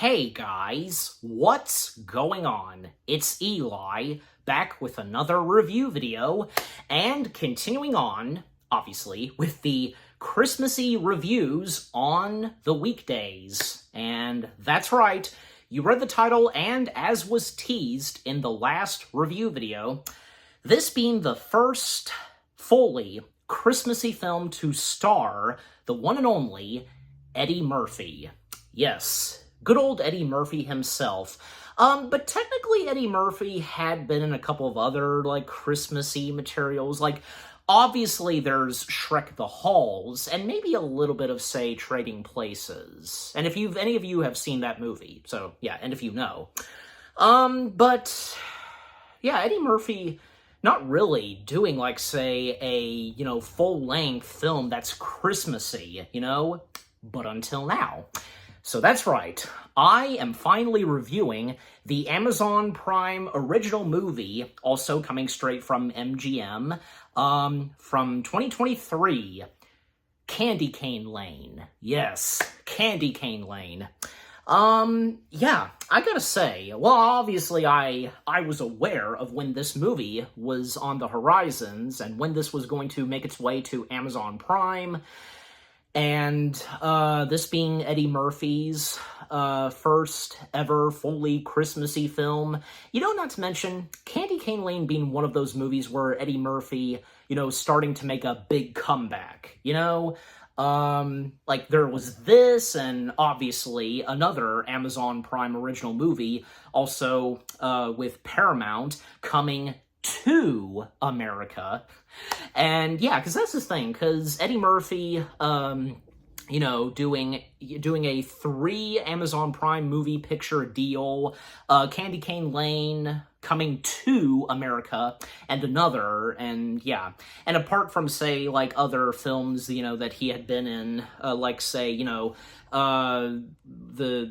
Hey guys, what's going on? It's Eli, back with another review video, and continuing on, obviously, with the Christmassy reviews on the weekdays. And that's right, you read the title, and as was teased in the last review video, this being the first fully Christmassy film to star the one and only Eddie Murphy. Yes, good old Eddie Murphy himself. But technically Eddie Murphy had been in a couple of other, Christmassy materials. Obviously there's Shrek the Halls, and maybe a little bit of, say, Trading Places. And if any of you have seen that movie, so, yeah, and if you know. But, yeah, Eddie Murphy not really doing, say, a, full-length film that's Christmassy, But until now. So that's right, I am finally reviewing the Amazon Prime original movie, also coming straight from MGM, from 2023, Candy Cane Lane. Yes, Candy Cane Lane. Yeah, I gotta say, well, obviously I was aware of when this movie was on the horizons and when this was going to make its way to Amazon Prime. And this being Eddie Murphy's first ever fully Christmassy film. Not to mention, Candy Cane Lane being one of those movies where Eddie Murphy, starting to make a big comeback, there was this and obviously another Amazon Prime original movie, also with Paramount, coming to America. And yeah, because that's his thing, because Eddie Murphy, doing a 3 Amazon Prime movie picture deal, Candy Cane Lane coming to America, and another, and yeah. And apart from, say, other films, that he had been in, say, the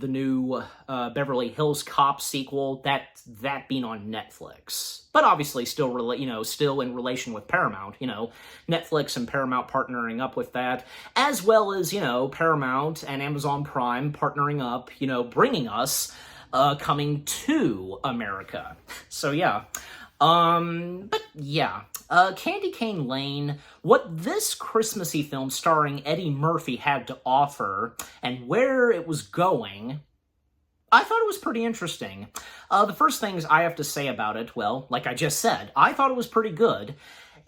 new Beverly Hills Cop sequel, that being on Netflix. But obviously still, still in relation with Paramount, Netflix and Paramount partnering up with that, as well as, Paramount and Amazon Prime partnering up, bringing us coming to America. So yeah. But yeah, Candy Cane Lane, what this Christmassy film starring Eddie Murphy had to offer and where it was going, I thought it was pretty interesting. The first things I have to say about it, well, like I just said, I thought it was pretty good.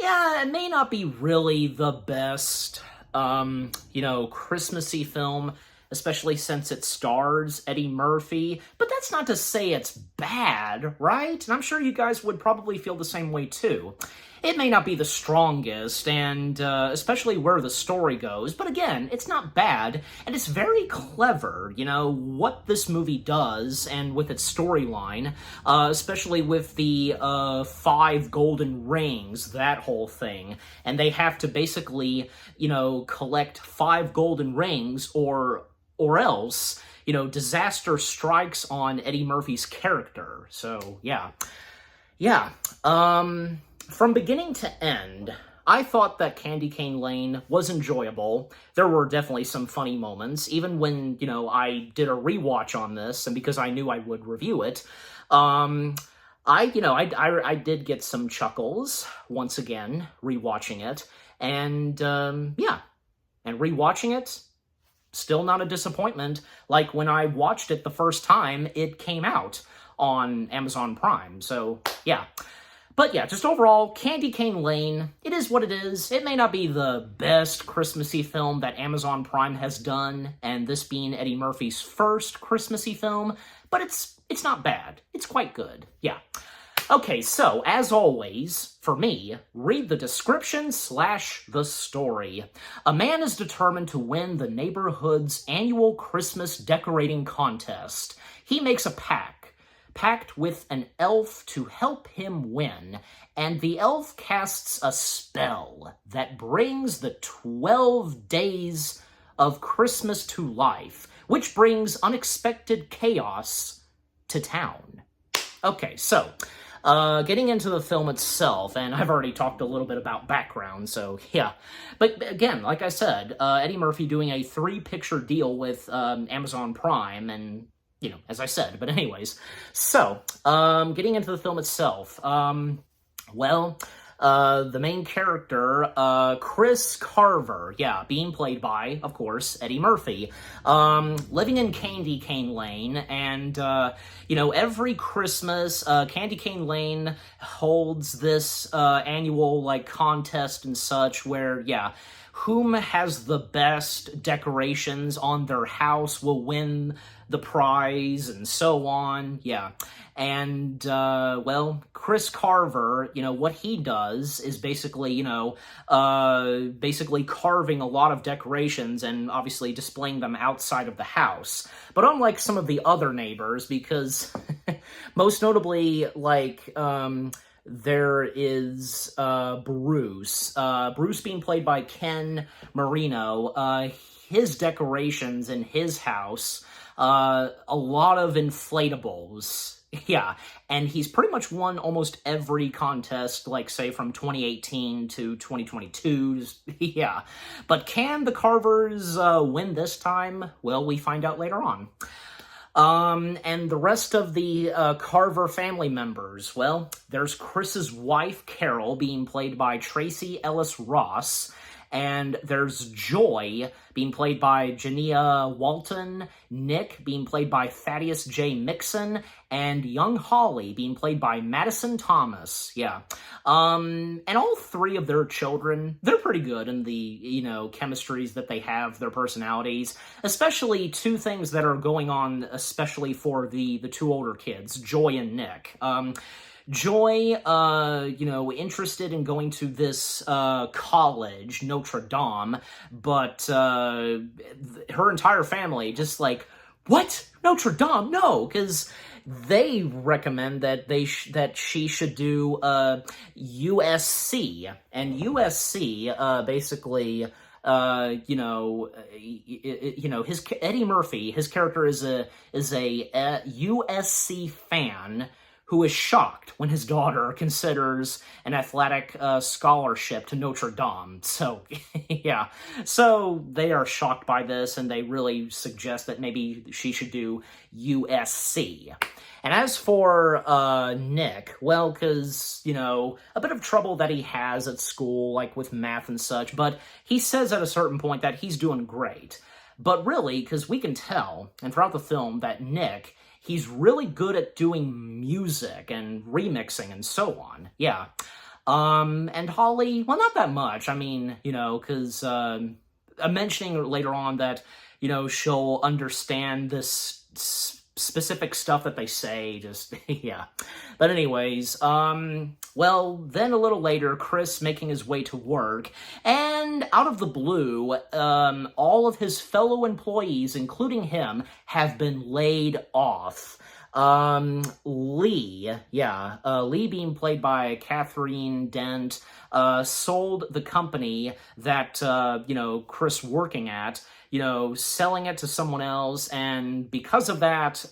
Yeah, it may not be really the best, Christmassy film, especially since it stars Eddie Murphy, but that's not to say it's bad, right? And I'm sure you guys would probably feel the same way too. It may not be the strongest, and especially where the story goes, but again, it's not bad, and it's very clever, what this movie does, and with its storyline, especially with the 5 golden rings, that whole thing, and they have to basically, collect 5 golden rings, or else, disaster strikes on Eddie Murphy's character. So, yeah. Yeah, from beginning to end, I thought that Candy Cane Lane was enjoyable. There were definitely some funny moments, even when, I did a rewatch on this, and because I knew I would review it, I did get some chuckles, once again, rewatching it, and, yeah, and rewatching it, still not a disappointment, like when I watched it the first time it came out on Amazon Prime, so, yeah. But yeah, just overall, Candy Cane Lane, it is what it is. It may not be the best Christmassy film that Amazon Prime has done, and this being Eddie Murphy's first Christmassy film, but it's not bad. It's quite good, yeah. Okay, so, as always, for me, read the description / the story. A man is determined to win the neighborhood's annual Christmas decorating contest. He makes a pact with an elf to help him win, and the elf casts a spell that brings the 12 days of Christmas to life, which brings unexpected chaos to town. Okay, so, getting into the film itself, and I've already talked a little bit about background, so yeah. But again, like I said, Eddie Murphy doing a 3-picture deal with Amazon Prime, and as I said. But anyways, so, getting into the film itself, well, the main character, Chris Carver, yeah, being played by, of course, Eddie Murphy, living in Candy Cane Lane, and, every Christmas, Candy Cane Lane holds this, annual, like, contest and such where, yeah, whom has the best decorations on their house will win the prize, and so on, yeah. And, well, Chris Carver, what he does is basically, basically carving a lot of decorations and obviously displaying them outside of the house. But unlike some of the other neighbors, because most notably, like, there is Bruce. Bruce being played by Ken Marino. His decorations in his house, a lot of inflatables. Yeah, and he's pretty much won almost every contest, like, say, from 2018 to 2022. Yeah, but can the Carvers win this time? Well, we find out later on. And the rest of the Carver family members, well, there's Chris's wife, Carol, being played by Tracy Ellis Ross, and there's Joy, being played by Jania Walton, Nick, being played by Thaddeus J. Mixon, and young Holly, being played by Madison Thomas, yeah. And all three of their children, they're pretty good in the, chemistries that they have, their personalities, especially two things that are going on, especially for the two older kids, Joy and Nick. Joy, interested in going to this college, Notre Dame, but her entire family just like, what? Notre Dame? No, because they recommend that that she should do USC, and USC basically. His Eddie Murphy, his character is a USC fan who is shocked when his daughter considers an athletic scholarship to Notre Dame. So, yeah. So they are shocked by this, and they really suggest that maybe she should do USC. And as for Nick, well, because, a bit of trouble that he has at school, like with math and such, but he says at a certain point that he's doing great. But really, because we can tell, and throughout the film, that Nick, he's really good at doing music and remixing and so on. Yeah. And Holly, well, not that much. I mean, because I'm mentioning later on that, she'll understand this specific stuff that they say, just, yeah. But anyways, well, then a little later, Chris making his way to work, and out of the blue, all of his fellow employees, including him, have been laid off. Lee, yeah, Lee being played by Catherine Dent, sold the company that, Chris working at, selling it to someone else, and because of that,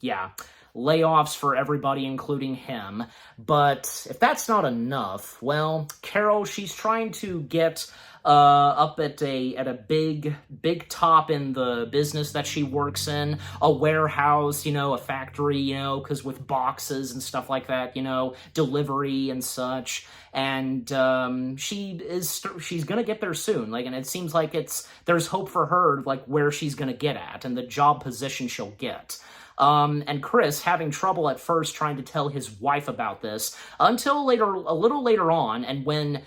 yeah, layoffs for everybody, including him. But if that's not enough, well, Carol, she's trying to get up at a big top in the business that she works in, a warehouse, a factory, because with boxes and stuff like that, delivery and such. And she's gonna get there soon, and it seems like there's hope for her, where she's gonna get at and the job position she'll get. And Chris having trouble at first trying to tell his wife about this until a little later on, and when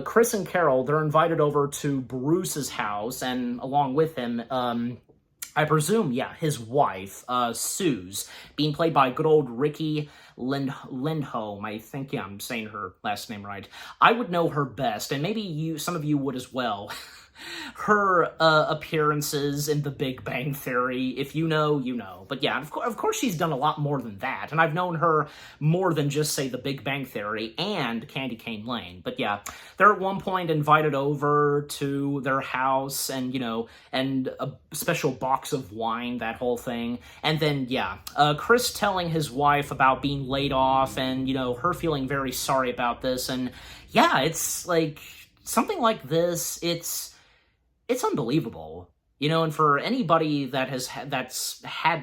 Chris and Carol, they're invited over to Bruce's house, and along with him, I presume, yeah, his wife, Suze, being played by good old Ricky Lindholm. I think, yeah, I'm saying her last name right. I would know her best, and maybe some of you would as well. Her appearances in The Big Bang Theory, if you know, you know. But yeah, of course she's done a lot more than that, and I've known her more than just, say, The Big Bang Theory and Candy Cane Lane. But yeah, they're at one point invited over to their house, and, and a special box of wine, that whole thing. And then, yeah, Chris telling his wife about being laid off, and, her feeling very sorry about this, and yeah, it's like, something like this, it's unbelievable. And for anybody that's had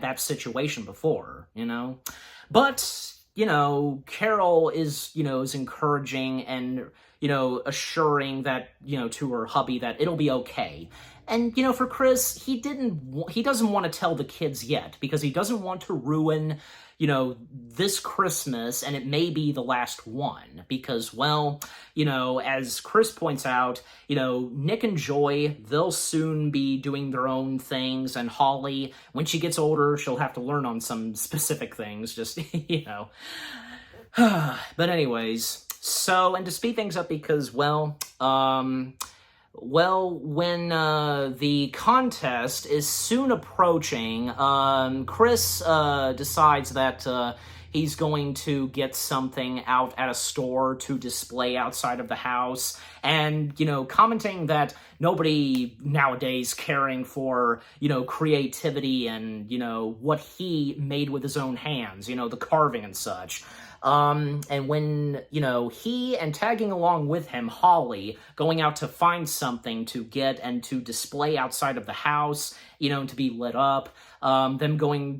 that situation before, But, Carol is encouraging and, assuring that, to her hubby that it'll be okay. And, for Chris, he doesn't want to tell the kids yet because he doesn't want to ruin, this Christmas, and it may be the last one because, well, as Chris points out, Nick and Joy, they'll soon be doing their own things, and Holly, when she gets older, she'll have to learn on some specific things, just, But anyways, so, and to speed things up because, when the contest is soon approaching, Chris decides that he's going to get something out at a store to display outside of the house, and, commenting that nobody nowadays caring for, creativity and, what he made with his own hands, the carving and such. And when, he and tagging along with him, Holly, going out to find something to get and to display outside of the house, and to be lit up, them going,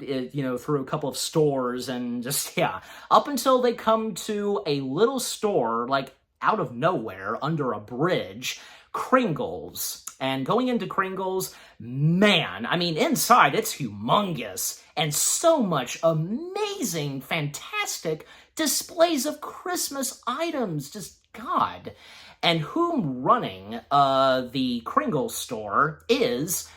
through a couple of stores and just, up until they come to a little store, like, out of nowhere, under a bridge, Kringle's. And going into Kringle's, man, I mean, inside, it's humongous. And so much amazing, fantastic displays of Christmas items. Just, God. And whom running the Kringle's store is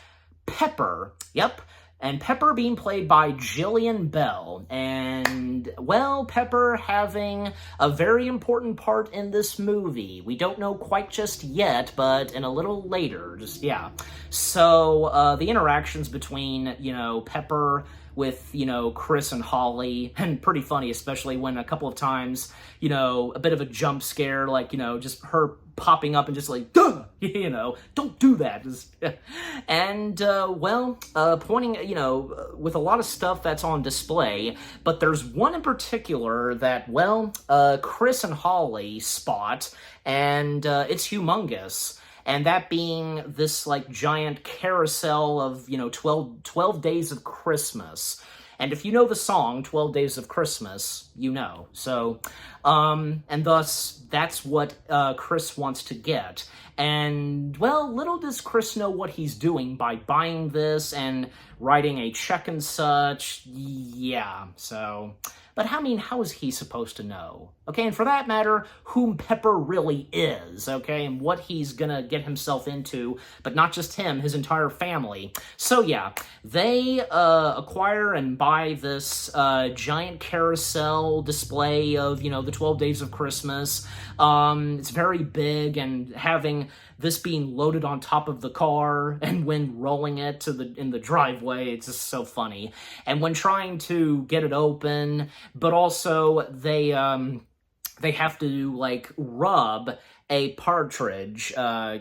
Pepper. Yep. And Pepper being played by Jillian Bell. And, well, Pepper having a very important part in this movie. We don't know quite just yet, but in a little later. Just, yeah. So, the interactions between, Pepper with, Chris and Holly, and pretty funny, especially when a couple of times, a bit of a jump scare, like, just her popping up and just like, duh, don't do that. And, pointing, with a lot of stuff that's on display, but there's one in particular that, Chris and Holly spot, and it's humongous. And that being this, like, giant carousel of, 12 Days of Christmas. And if you know the song, 12 Days of Christmas, you know. So, and thus, that's what Chris wants to get. And, well, little does Chris know what he's doing by buying this and writing a check and such. Yeah, so... But how is he supposed to know? Okay, and for that matter, whom Pepper really is, okay, and what he's gonna get himself into, but not just him, his entire family. So yeah, they acquire and buy this giant carousel display of, the 12 Days of Christmas. It's very big, and having this being loaded on top of the car, and when rolling it in the driveway, it's just so funny. And when trying to get it open, but also they have to, like, rub a partridge, and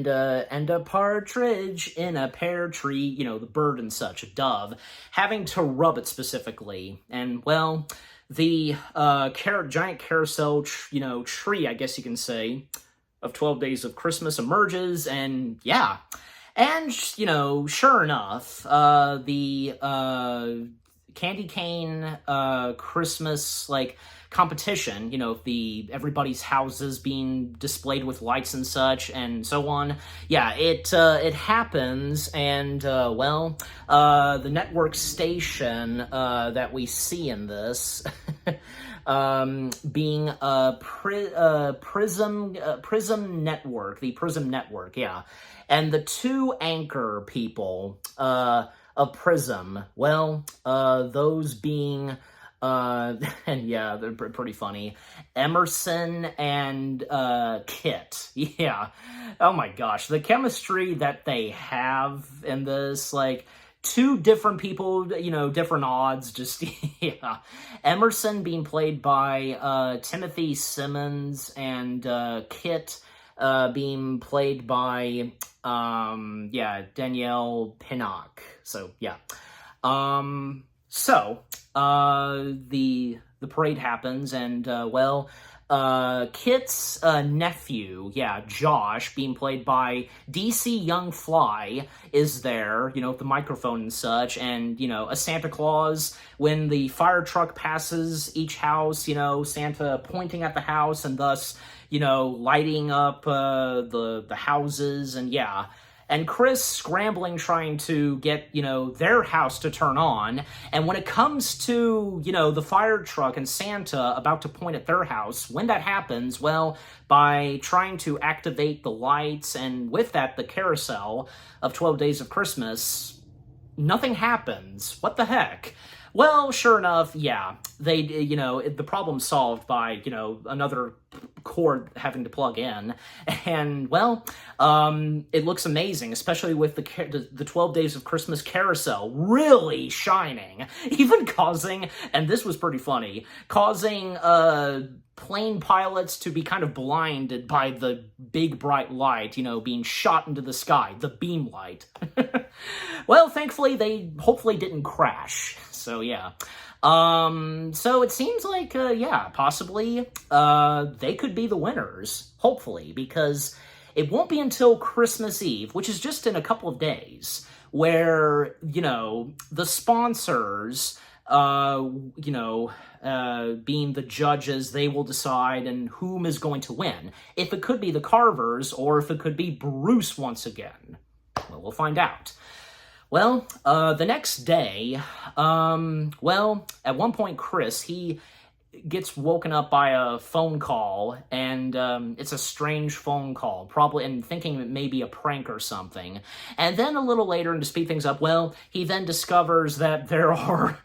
a partridge in a pear tree, the bird and such, a dove, having to rub it specifically. And, well, the giant carousel, tree, I guess you can say, of 12 Days of Christmas emerges, and yeah. And, sure enough, the candy cane Christmas, like, competition, everybody's houses being displayed with lights and such, and so on. Yeah, it happens, and, the network station that we see in this, being Prism Network, the Prism Network, yeah. And the two anchor people of Prism, those being... and yeah, they're pretty funny. Emerson and Kit. Yeah. Oh my gosh. The chemistry that they have in this, like, two different people, different odds, just, yeah. Emerson being played by Timothy Simmons, and Kit being played by, Danielle Pinnock. So, yeah. So, the parade happens, and, Kit's nephew, yeah, Josh, being played by DC Young Fly, is there, with the microphone and such, and, a Santa Claus, when the fire truck passes each house, Santa pointing at the house and thus, lighting up the houses, and yeah. And Chris scrambling trying to get, their house to turn on. And when it comes to, the fire truck and Santa about to point at their house, when that happens, well, by trying to activate the lights and with that, the carousel of 12 Days of Christmas, nothing happens. What the heck? Well, sure enough, yeah, they, the problem's solved by, another cord having to plug in, and, well, it looks amazing, especially with the 12 Days of Christmas carousel really shining, even causing, and this was pretty funny, causing, plane pilots to be kind of blinded by the big bright light, being shot into the sky, the beam light. Well, thankfully, they hopefully didn't crash. So, yeah. So it seems like, yeah, possibly, they could be the winners, hopefully, because it won't be until Christmas Eve, which is just in a couple of days, where, the sponsors, being the judges, they will decide and whom is going to win. If it could be the Carvers, or if it could be Bruce once again. Well, we'll find out. Well, the next day, well, at one point, Chris, he gets woken up by a phone call, and it's a strange phone call, probably, and thinking it may be a prank or something. And then a little later, and to speed things up, well, he then discovers that there are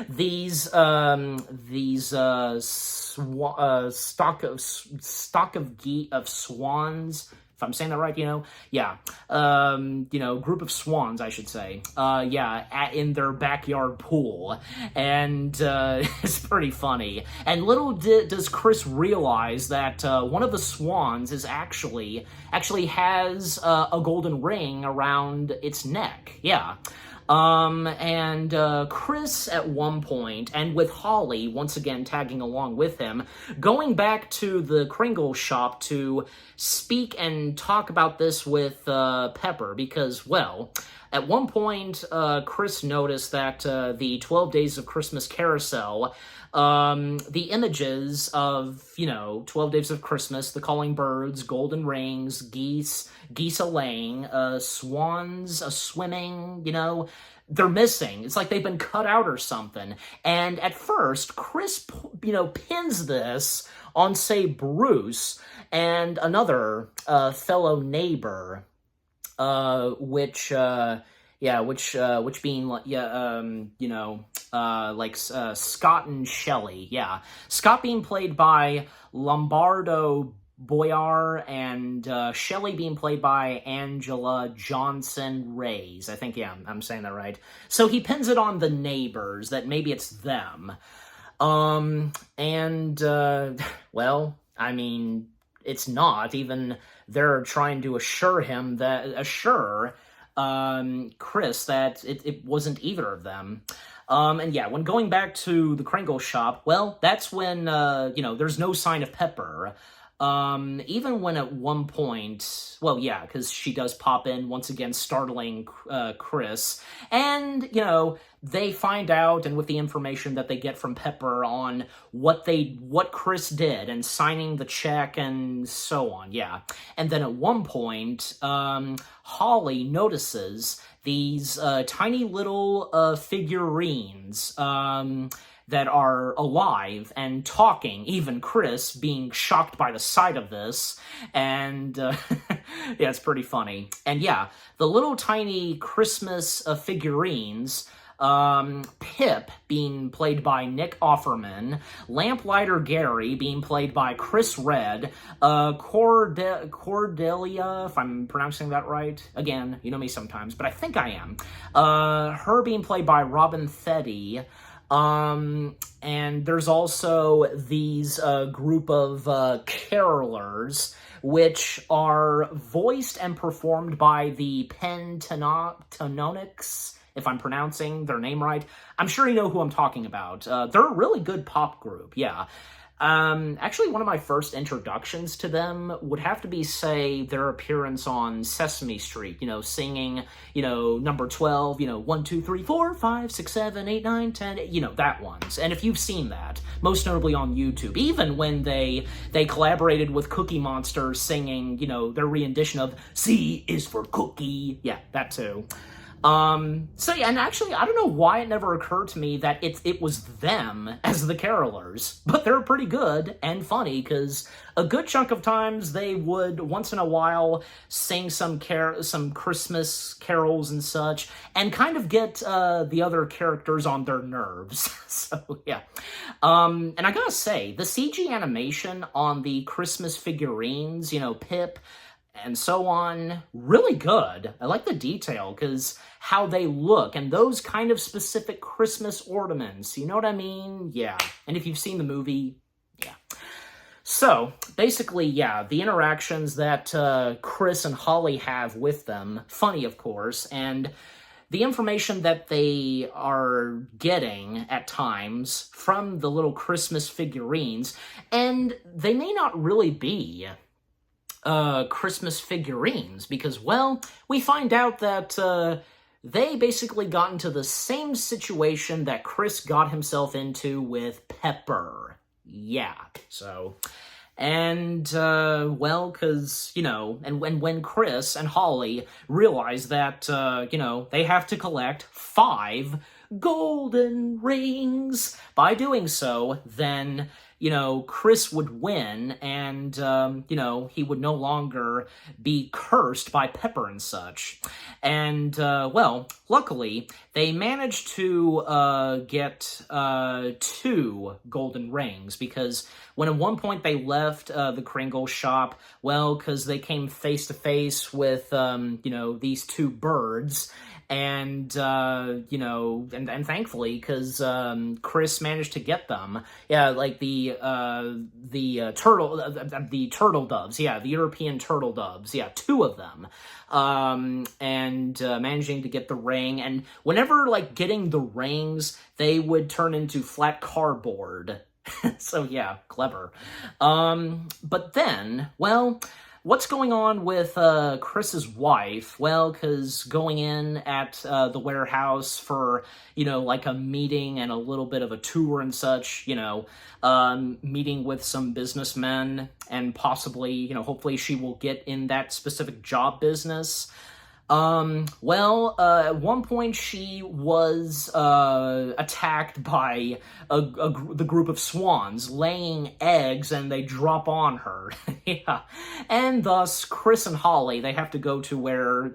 these stock of swans. If I'm saying that right, yeah, group of swans, I should say, yeah, in their backyard pool, and it's pretty funny. And little does Chris realize that one of the swans is actually has a golden ring around its neck, yeah. And Chris at one point, and with Holly once again tagging along with him, going back to the Kringle shop to speak and talk about this with Pepper, because, well, at one point, Chris noticed that the 12 Days of Christmas carousel, the images of, 12 Days of Christmas, the calling birds, golden rings, geese a-laying, swans a-swimming, they're missing. It's like they've been cut out or something. And at first, Chris, pins this on, say, Bruce and another fellow neighbor, which being, like, Scott and Shelley, yeah. Scott being played by Lombardo Boyar, and Shelley being played by Angela Johnson Reyes. I think, yeah, I'm saying that right. So he pins it on the neighbors, that maybe it's them. Well, I mean, it's not. Even they're trying to assure Chris that it wasn't either of them. And yeah, when going back to the Kringle shop, well, that's when, there's no sign of Pepper. Even when at one point, well, yeah, because she does pop in, once again, startling Chris, and, they find out, and with the information that they get from Pepper on what Chris did, and signing the check, and so on, yeah. And then at one point, Holly notices these tiny little figurines, that are alive and talking, even Chris being shocked by the sight of this, and yeah, it's pretty funny. And yeah, the little tiny Christmas figurines, Pip being played by Nick Offerman, Lamplighter Gary being played by Chris Redd, Cordelia, if I'm pronouncing that right, again, you know me sometimes, but I think I am, her being played by Robin Thede, and there's also these group of carolers, which are voiced and performed by the Pentatonix, if I'm pronouncing their name right. I'm sure you know who I'm talking about. They're a really good pop group, yeah. Actually, one of my first introductions to them would have to be, say, their appearance on Sesame Street, singing, number 12, 1, 2, 3, 4, 5, 6, 7, 8, 9, 10, that ones. And if you've seen that, most notably on YouTube, even when they collaborated with Cookie Monster singing, their rendition of C is for Cookie. Yeah, that too. So yeah, and actually, I don't know why it never occurred to me that it was them as the carolers, but they're pretty good and funny, because a good chunk of times they would, once in a while, sing some Christmas carols and such, and kind of get, the other characters on their nerves. So, yeah. And I gotta say, the CG animation on the Christmas figurines, Pip, and so on, really good. I like the detail, because how they look, and those kind of specific Christmas ornaments, you know what I mean? Yeah. And if you've seen the movie, yeah. So, basically, yeah, the interactions that Chris and Holly have with them, funny, of course, and the information that they are getting at times from the little Christmas figurines, and they may not really be Christmas figurines, because, well, we find out that they basically got into the same situation that Chris got himself into with Pepper. Yeah, so, and, well, because, and when Chris and Holly realize that, they have to collect 5 golden rings. By doing so, then, Chris would win, and, he would no longer be cursed by Pepper and such. And, well, luckily, they managed to get 2 golden rings, because when at one point they left the Kringle shop, well, because they came face to face with, these 2 birds, and, and thankfully, because Chris managed to get them. Yeah, like the turtle doves. Yeah, the European turtle doves. Yeah, 2 of them. And managing to get the ring. And whenever, getting the rings, they would turn into flat cardboard. So, yeah, clever. But then, well, what's going on with Chris's wife? Well, because going in at the warehouse for, a meeting and a little bit of a tour and such, meeting with some businessmen, and possibly, hopefully she will get in that specific job business. Well, at one point she was attacked by the group of swans laying eggs, and they drop on her. Yeah. And thus, Chris and Holly, they have to go to where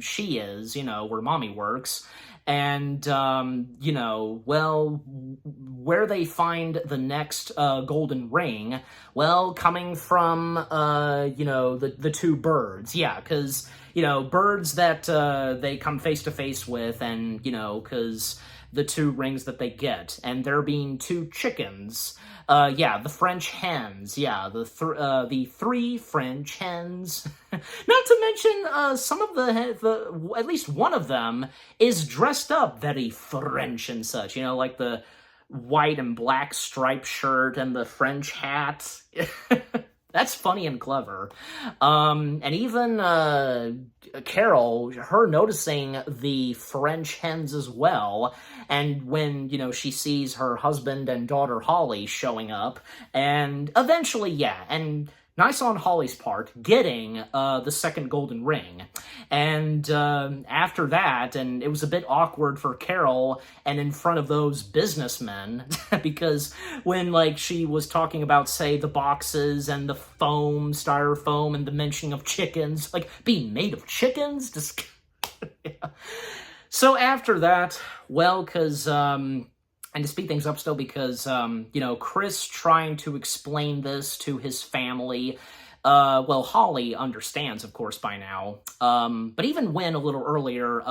she is, where Mommy works. And, well, where they find the next golden ring, well, coming from, the 2 birds. Yeah, because, birds that they come face-to-face with, and, because the 2 rings that they get, and there being 2 chickens. Yeah, the French hens. Yeah, the 3 French hens. Not to mention, some of the at least one of them is dressed up very French and such. Like the white and black striped shirt and the French hat. That's funny and clever. And even Carol, her noticing the French hens as well, and when, she sees her husband and daughter Holly showing up, and eventually, yeah, and nice on Holly's part, getting the second golden ring. And after that, and it was a bit awkward for Carol and in front of those businessmen, because when, she was talking about, say, the boxes and the styrofoam, and the mentioning of chickens, being made of chickens? Just yeah. So after that, well, because... and to speed things up still, because, Chris trying to explain this to his family, well, Holly understands, of course, by now. But even when, a little earlier,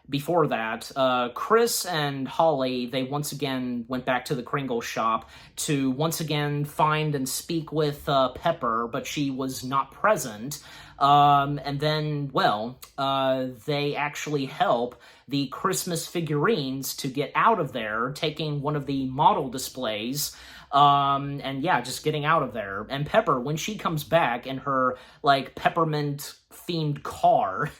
before that, Chris and Holly, they once again went back to the Kringle shop to once again find and speak with Pepper, but she was not present. And then, well, they actually help the Christmas figurines to get out of there, taking one of the model displays, and yeah, just getting out of there. And Pepper, when she comes back in her, like, peppermint themed car,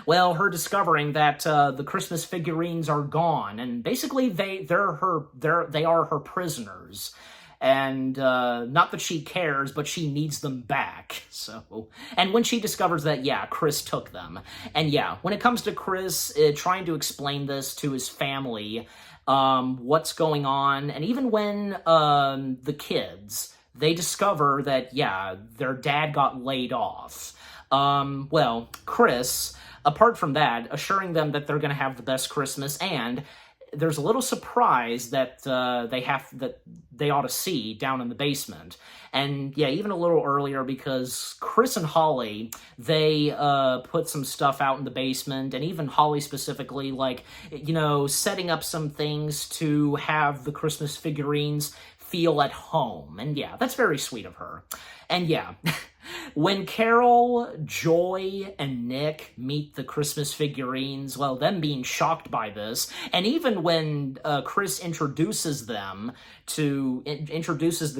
well, her discovering that the Christmas figurines are gone, and basically they are her prisoners. And not that she cares, but she needs them back. So, and when she discovers that, yeah, Chris took them. And yeah, when it comes to Chris trying to explain this to his family, what's going on, and even when the kids, they discover that, yeah, their dad got laid off. Well, Chris, apart from that, assuring them that they're going to have the best Christmas, and there's a little surprise that they ought to see down in the basement. And yeah, even a little earlier, because Chris and Holly, they put some stuff out in the basement, and even Holly specifically, like, you know, setting up some things to have the Christmas figurines feel at home. And yeah, that's very sweet of her. And yeah, when Carol, Joy, and Nick meet the Christmas figurines, well, them being shocked by this, and even when Chris introduces the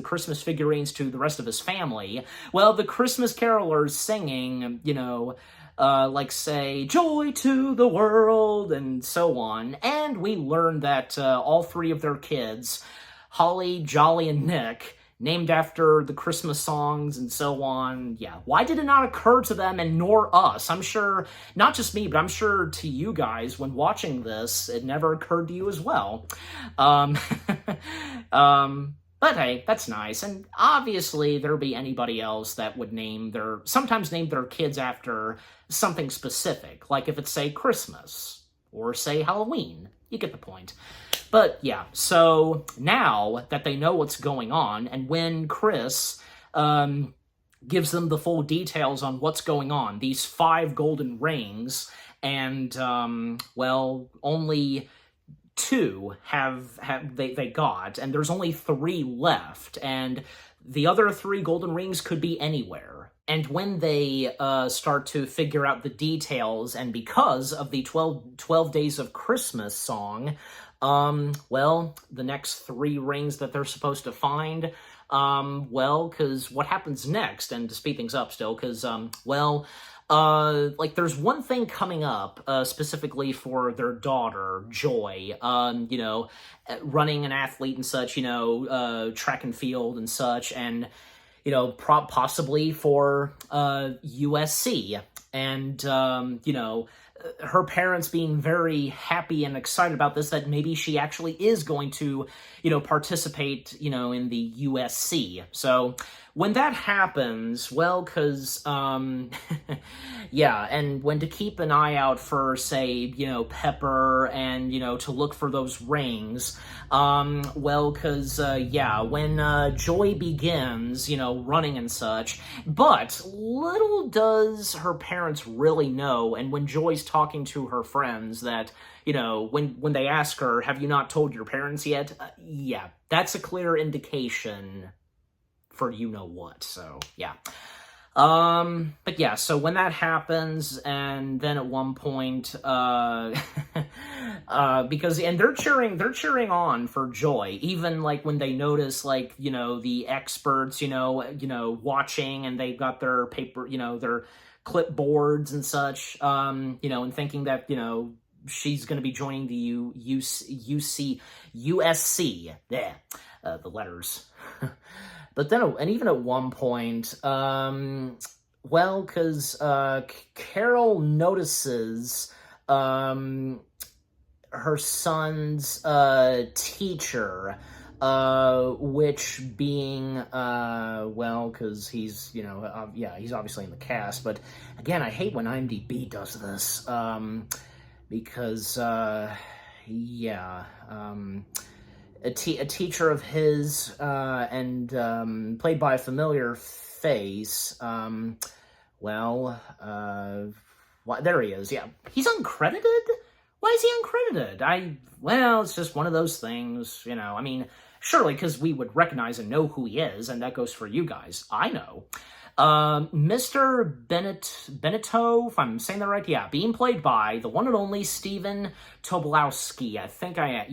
Christmas figurines to the rest of his family, well, the Christmas carolers singing, you know, like, say, joy to the world, and so on. And we learn that all three of their kids, Holly, Jolly, and Nick, named after the Christmas songs and so on. Yeah, why did it not occur to them and nor us? I'm sure, not just me, but I'm sure to you guys when watching this, it never occurred to you as well. But hey, that's nice. And obviously there'll be anybody else that would sometimes name their kids after something specific, like if it's, say, Christmas or, say, Halloween. You get the point. But yeah, so now that they know what's going on, and when Chris gives them the full details on what's going on, these 5 golden rings, and well, only 2 they got, and there's only 3 left, and the other 3 golden rings could be anywhere. And when they start to figure out the details, and because of the 12 Days of Christmas song, well, the next 3 rings that they're supposed to find, well, because what happens next, and to speed things up still, because, well, like, there's one thing coming up, specifically for their daughter, Joy, you know, running an athlete and such, you know, track and field and such, and, you know, possibly for, USC, and, you know, her parents being very happy and excited about this, that maybe she actually is going to, you know, participate, you know, in the USC. So when that happens, well, because, yeah, and when to keep an eye out for, say, you know, Pepper, and, you know, to look for those rings, well, because, yeah, when Joy begins, you know, running and such, but little does her parents really know, and when Joy's talking to her friends, that, you know, when they ask her, have you not told your parents yet? Yeah, that's a clear indication for you-know-what, so, yeah. But yeah, so when that happens, and then at one point, because, and they're cheering on for Joy, even, like, when they notice, like, you know, the experts, you know, watching, and they've got their paper, you know, their clipboards and such, you know, and thinking that, you know, she's going to be joining the USC, yeah, the letters. But then, and even at one point, well, because Carol notices her son's teacher, which being, well, because he's, you know, yeah, he's obviously in the cast, but again, I hate when IMDb does this, because, yeah, a teacher of his, and played by a familiar face, well, there he is, yeah. He's uncredited? Why is he uncredited? Well, it's just one of those things, you know, I mean, surely because we would recognize and know who he is, and that goes for you guys. I know. Mr. Benito, if I'm saying that right, yeah, being played by the one and only Stephen Tobolowsky.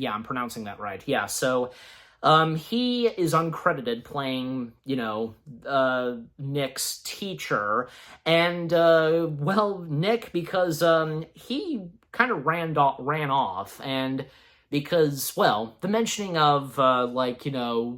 I'm pronouncing that right. Yeah, so he is uncredited playing, Nick's teacher. And, Nick, because he kind of ran off, and because, the mentioning of,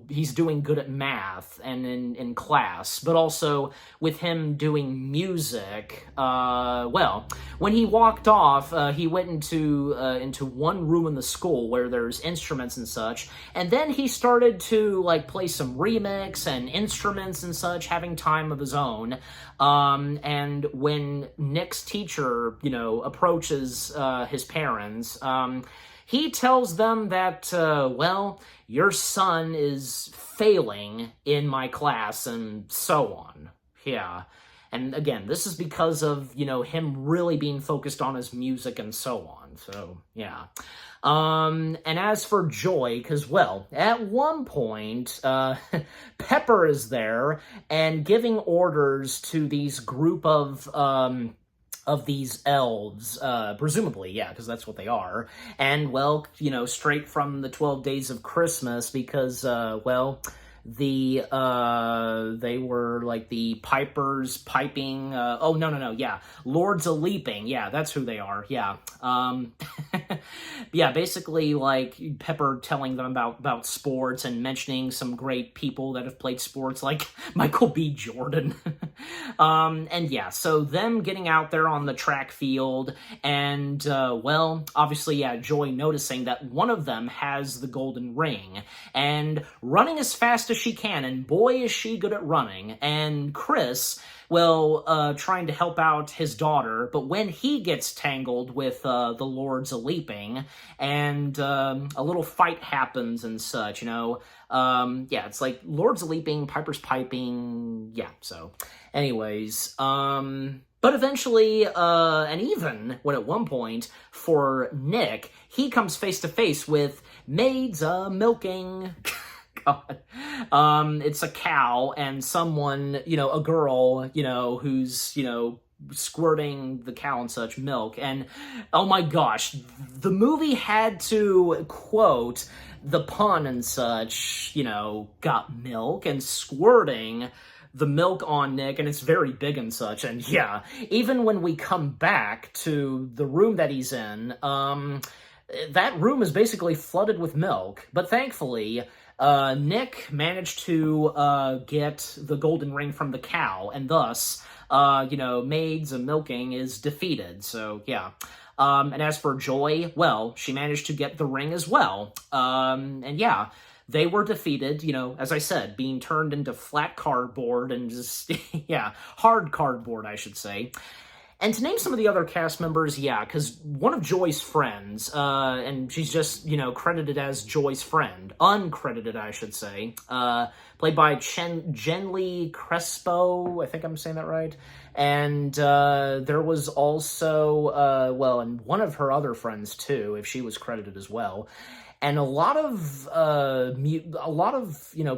he's doing good at math and in class, but also with him doing music, when he walked off, he went into one room in the school where there's instruments and such, and then he started to, play some remix and instruments and such, having time of his own, and when Nick's teacher, approaches, his parents, he tells them that, your son is failing in my class and so on. Yeah. And again, this is because of, him really being focused on his music and so on. So, yeah. And as for Joy, because, at one point, Pepper is there and giving orders to these group of these elves, presumably, yeah, because that's what they are, and, straight from the 12 Days of Christmas, because, they were, the pipers piping, Lords a-leaping, yeah, that's who they are, yeah, yeah, basically, Pepper telling them about sports and mentioning some great people that have played sports, like Michael B. Jordan, and yeah, so them getting out there on the track field, and, obviously, yeah, Joy noticing that one of them has the golden ring, and running as fast as she can, and boy is she good at running, and Chris, trying to help out his daughter, but when he gets tangled with the Lords a-leaping, and a little fight happens and such, it's like Lords a-leaping, Piper's piping, yeah, so, anyways, but eventually, and even when at one point, for Nick, he comes face to face with maids milking. God. It's a cow and someone, a girl, who's, squirting the cow and such milk. And, oh my gosh, the movie had to quote the pun and such, got milk and squirting the milk on Nick, and it's very big and such. And yeah, even when we come back to the room that he's in, that room is basically flooded with milk. But thankfully, Nick managed to get the golden ring from the cow, and thus, maids and milking is defeated. So, yeah. And as for Joy, she managed to get the ring as well. And yeah, they were defeated, as I said, being turned into flat cardboard and just, yeah, hard cardboard, I should say. And to name some of the other cast members, yeah, because one of Joy's friends, and she's just, credited as Joy's friend, uncredited, I should say, played by Jenly Crespo, I think I'm saying that right, and there was also, and one of her other friends, too, if she was credited as well, and a lot of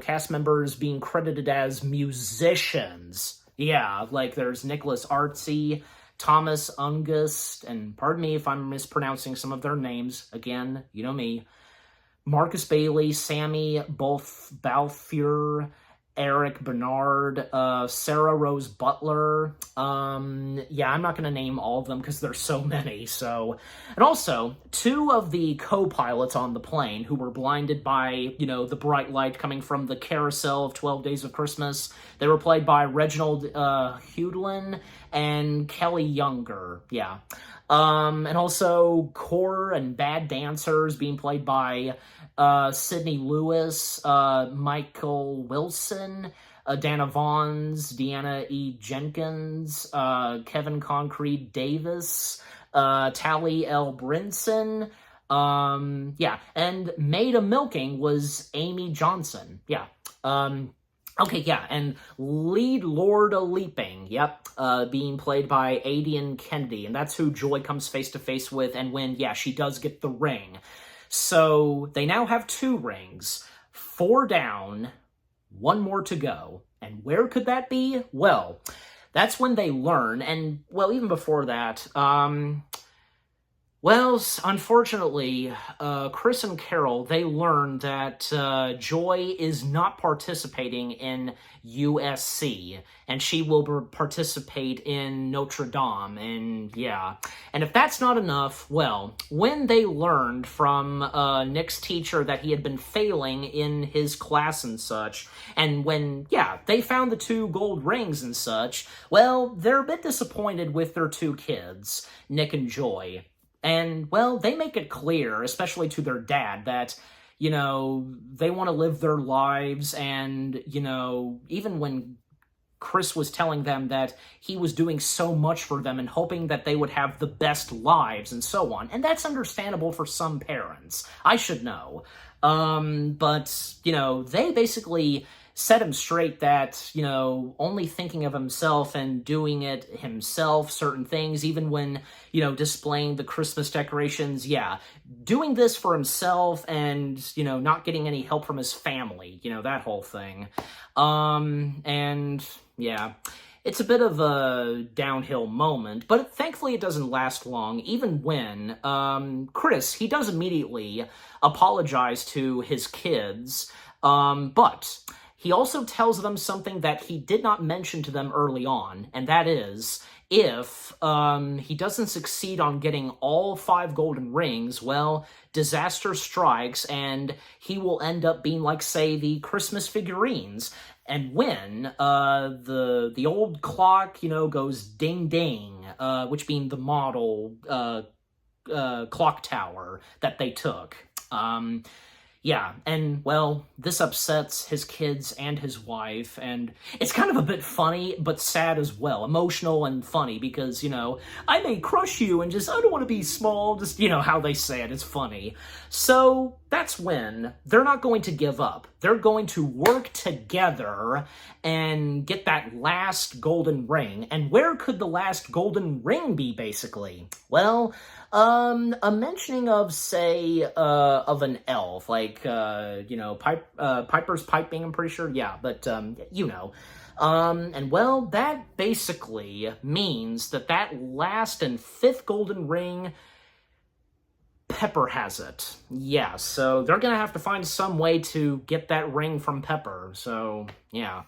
cast members being credited as musicians, yeah, like there's Nicholas Artsy, Thomas Ungust, and pardon me if I'm mispronouncing some of their names. Again, you know me. Marcus Bailey, Sammy Balfour, Eric Bernard, Sarah Rose Butler. Yeah, I'm not going to name all of them because there's so many. So, and also, two of the co-pilots on the plane who were blinded by, the bright light coming from the carousel of 12 Days of Christmas. They were played by Reginald Hudlin and Kelly Younger. Yeah. And also Core and Bad Dancers being played by Sidney Lewis, Michael Wilson, Dana Vaughns, Deanna E. Jenkins, Kevin Concrete Davis, Tally L. Brinson, yeah, and Maid of Milking was Amy Johnson, yeah, okay, yeah, and lead Lord a-leaping, yep, being played by Adian Kennedy, and that's who Joy comes face-to-face with, and when, yeah, she does get the ring. So, they now have 2 rings, 4 down, 1 more to go, And where could that be? Well, that's when they learn, and, well, even before that, well, unfortunately, Chris and Carol, they learned that Joy is not participating in USC, and she will participate in Notre Dame, and yeah. And if that's not enough, well, when they learned from Nick's teacher that he had been failing in his class and such, and when, yeah, they found the 2 gold rings and such, well, they're a bit disappointed with their 2 kids, Nick and Joy. And, well, they make it clear, especially to their dad, that, you know, they want to live their lives, and, you know, even when Chris was telling them that he was doing so much for them and hoping that they would have the best lives and so on. And that's understandable for some parents. I should know. But, you know, they basically set him straight that, you know, only thinking of himself and doing it himself, certain things, even when, you know, displaying the Christmas decorations, yeah, doing this for himself and, you know, not getting any help from his family, you know, that whole thing. And, yeah, it's a bit of a downhill moment, but thankfully it doesn't last long, even when Chris, he does immediately apologize to his kids, but he also tells them something that he did not mention to them early on, and that is, if he doesn't succeed on getting all 5 golden rings, well, disaster strikes, and he will end up being like, say, the Christmas figurines. And when the old clock, you know, goes ding-ding, which being the model clock tower that they took, yeah, and, well, this upsets his kids and his wife, and it's kind of a bit funny, but sad as well. Emotional and funny, because, you know, I may crush you and just, I don't want to be small, just, you know, how they say it, it's funny. So, that's when they're not going to give up. They're going to work together and get that last golden ring. And where could the last golden ring be, basically? Well, a mentioning of, say, of an elf, like, you know, Piper's piping, I'm pretty sure, yeah, but, you know. And, well, that basically means that that last and 5th golden ring, Pepper has it. Yeah, so they're gonna have to find some way to get that ring from Pepper, so, yeah.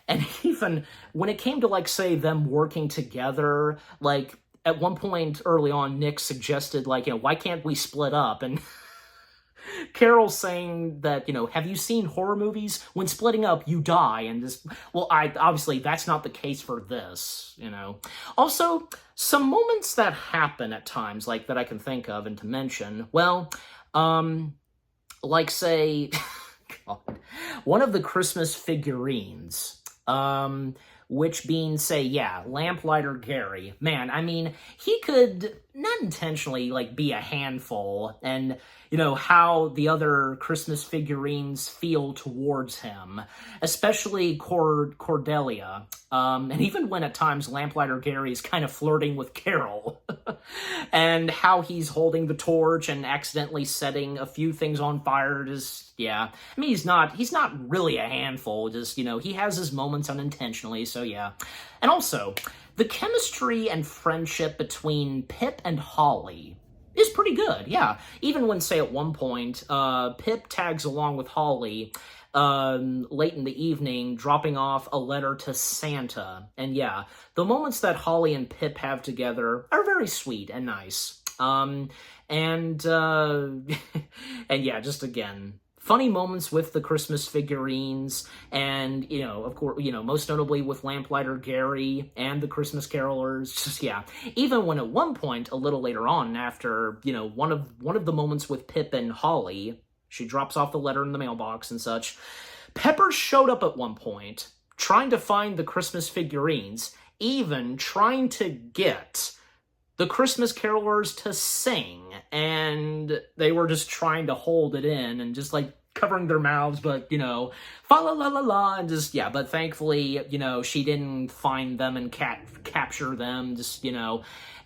And even when it came to, like, say, them working together, like, at one point early on, Nick suggested, like, you know, why can't we split up? And Carol saying that, you know, have you seen horror movies? When splitting up, you die. And just, well, obviously, that's not the case for this, you know. Also, some moments that happen at times, like, that I can think of and to mention, well, like, say, God, one of the Christmas figurines, which being, say, yeah, Lamplighter Gary. Man, I mean, he could not intentionally, like, be a handful, and, you know, how the other Christmas figurines feel towards him, especially Cordelia, and even when at times Lamplighter Gary is kind of flirting with Carol, and how he's holding the torch and accidentally setting a few things on fire, just, yeah. I mean, he's not really a handful, just, you know, he has his moments unintentionally, so yeah. And also, the chemistry and friendship between Pip and Holly is pretty good, yeah. Even when, say, at one point, Pip tags along with Holly late in the evening, dropping off a letter to Santa. And yeah, the moments that Holly and Pip have together are very sweet and nice. And yeah, just again, funny moments with the Christmas figurines, and, you know, of course, you know, most notably with Lamplighter Gary and the Christmas Carolers, just, yeah. Even when at one point, a little later on, after, you know, one of the moments with Pip and Holly, she drops off the letter in the mailbox and such, Pepper showed up at one point, trying to find the Christmas figurines, even trying to get the Christmas Carolers to sing, and they were just trying to hold it in and just, like, covering their mouths, but, fa la la la la, and just, yeah, but thankfully, she didn't find them and capture them, just,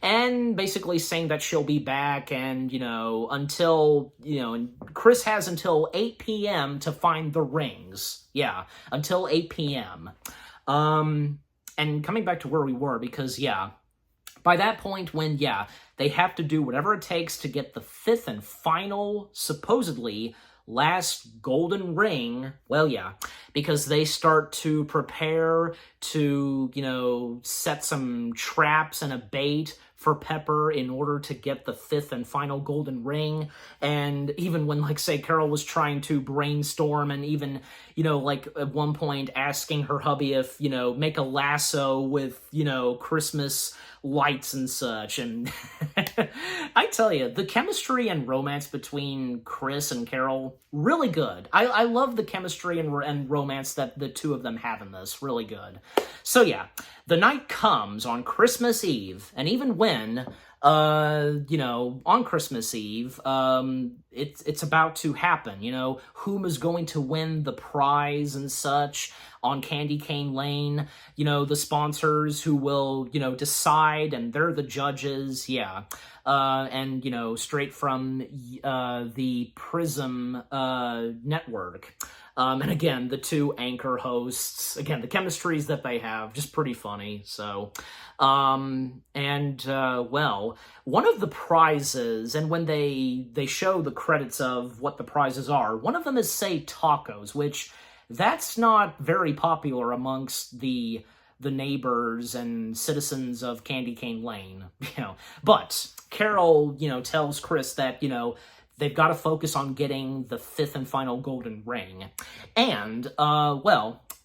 and basically saying that she'll be back, and, until, and Chris has until 8 p.m. to find the rings. Yeah, until 8 p.m. And coming back to where we were, because, yeah, by that point when, yeah, they have to do whatever it takes to get the 5th and final, supposedly, last golden ring, well, yeah, because they start to prepare to, set some traps and a bait for Pepper in order to get the 5th and final golden ring. And even when, like, say, Carol was trying to brainstorm and even, like, at one point asking her hubby if, make a lasso with, Christmas lights and such. And I tell you, the chemistry and romance between Chris and Carol, really good. I love the chemistry and romance that the two of them have in this. Really good. So yeah, the night comes on Christmas Eve, and even when, on Christmas Eve, it's about to happen, whom is going to win the prize and such on Candy Cane Lane, the sponsors who will, decide, and they're the judges, yeah. And, straight from the Prism network. And again, the two anchor hosts, again, the chemistries that they have, just pretty funny, so. Well, one of the prizes, and when they show the credits of what the prizes are, one of them is, say, tacos, which that's not very popular amongst the neighbors and citizens of Candy Cane Lane, But Carol, tells Chris that, they've got to focus on getting the 5th and final golden ring. And,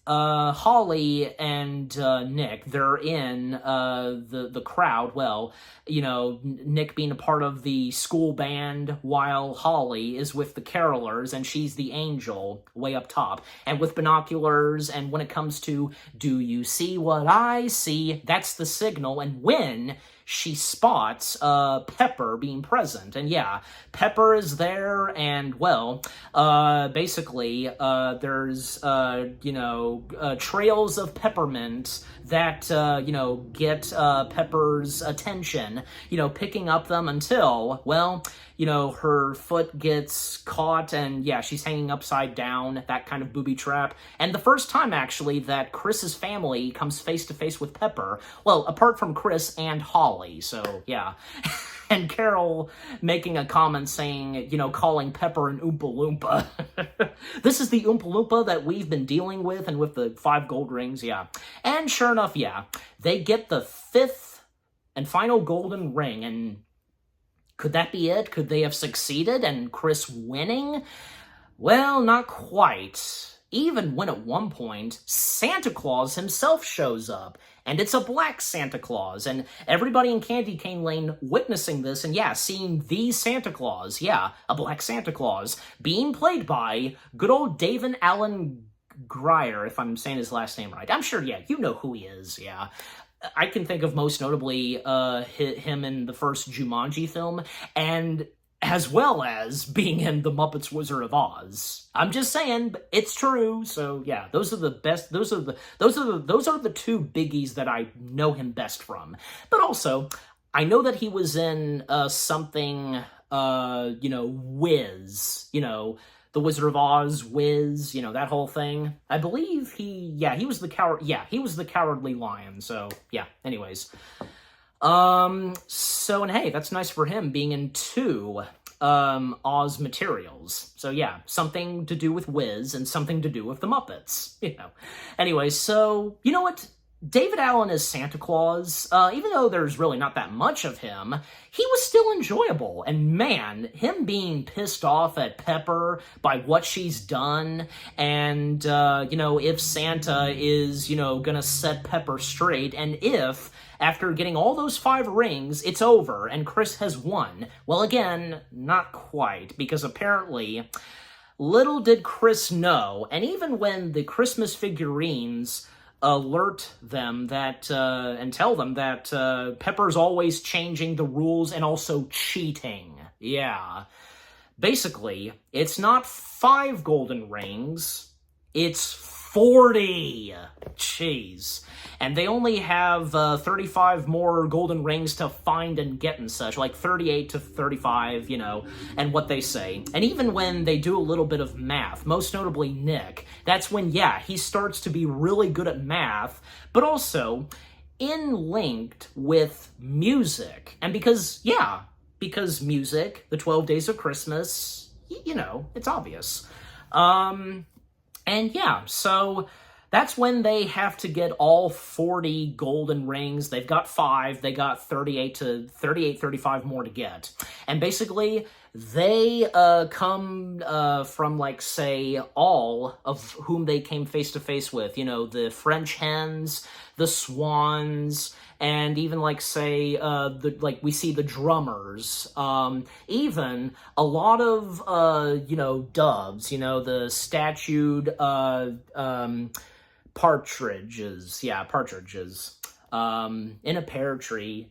Holly and Nick, they're in the crowd. Well, Nick being a part of the school band, while Holly is with the carolers, and she's the angel way up top. And with binoculars, and when it comes to, do you see what I see? That's the signal. And when she spots Pepper being present. And yeah, Pepper is there, and, well, basically, there's, trails of peppermint that, get Pepper's attention, picking up them until, well, her foot gets caught, and yeah, she's hanging upside down, that kind of booby trap. And the first time, actually, that Chris's family comes face to face with Pepper, well, apart from Chris and Holly, so yeah. And Carol making a comment saying, calling Pepper an Oompa Loompa. This is the Oompa Loompa that we've been dealing with, and with the 5 gold rings, yeah. And sure enough, yeah, they get the 5th and final golden ring, and could that be it? Could they have succeeded and Chris winning? Well, not quite. Even when at one point, Santa Claus himself shows up, and it's a black Santa Claus, and everybody in Candy Cane Lane witnessing this, and yeah, seeing the Santa Claus, yeah, a black Santa Claus, being played by good old David Alan Grier, if I'm saying his last name right. I'm sure, yeah, you know who he is, yeah. I can think of most notably him in the first Jumanji film, and as well as being in The Muppets Wizard of Oz. I'm just saying, but it's true. So yeah, those are the best. Those are the 2 biggies that I know him best from. But also, I know that he was in something, Wiz, The Wizard of Oz, Wiz, that whole thing. I believe he was the coward. Yeah, he was the Cowardly Lion. So yeah. Anyways. And hey, that's nice for him being in 2 Oz materials. So yeah, something to do with Wiz and something to do with the Muppets, Anyway, so, you know what? David Allen as Santa Claus, even though there's really not that much of him, he was still enjoyable. And man, him being pissed off at Pepper by what she's done, and, if Santa is, gonna set Pepper straight, and if, after getting all those 5 rings, it's over and Chris has won. Well, again, not quite, because apparently, little did Chris know, and even when the Christmas figurines alert them that, and tell them that Pepper's always changing the rules and also cheating. Yeah. Basically, it's not 5 golden rings, it's 40. Jeez. And they only have 35 more golden rings to find and get and such, like 38 to 35, and what they say. And even when they do a little bit of math, most notably Nick, that's when, he starts to be really good at math, but also linked with music. And because music, the 12 Days of Christmas, it's obvious. So that's when they have to get all 40 golden rings. They've got 5. They got 35 more to get. And basically, they come from, say, all of whom they came face to face with. The French hens, the swans, and even, we see the drummers. Even a lot of, doves, the statued, partridges, in a pear tree,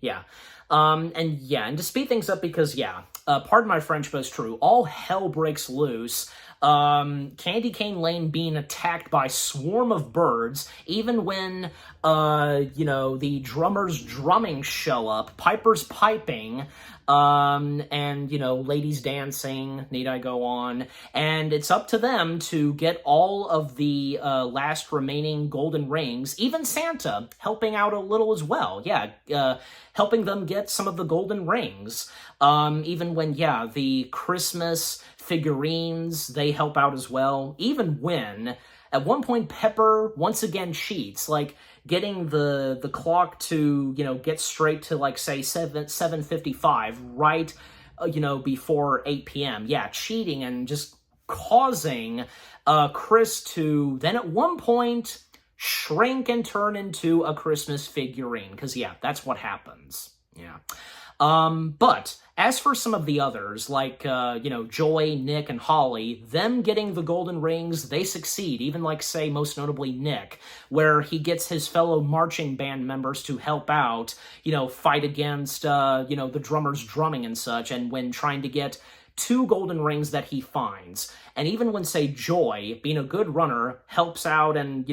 and to speed things up, because, pardon my French, but it's true, all hell breaks loose. Candy Cane Lane being attacked by swarm of birds, even when, the drummers drumming show up, pipers piping, and, ladies dancing, need I go on, and it's up to them to get all of the, last remaining golden rings, even Santa helping out a little as well, helping them get some of the golden rings, even when, the Christmas figurines, they help out as well, even when, at one point, Pepper once again cheats, getting the clock to, get straight to, say, 7:55, right, before 8 p.m. Cheating and just causing Chris to then at one point shrink and turn into a Christmas figurine, because, that's what happens. But as for some of the others, Joy, Nick, and Holly, them getting the golden rings, they succeed, even say, most notably Nick, where he gets his fellow marching band members to help out, fight against, the drummers drumming and such, and when trying to get 2 golden rings that he finds. And even when, say, Joy, being a good runner, helps out and,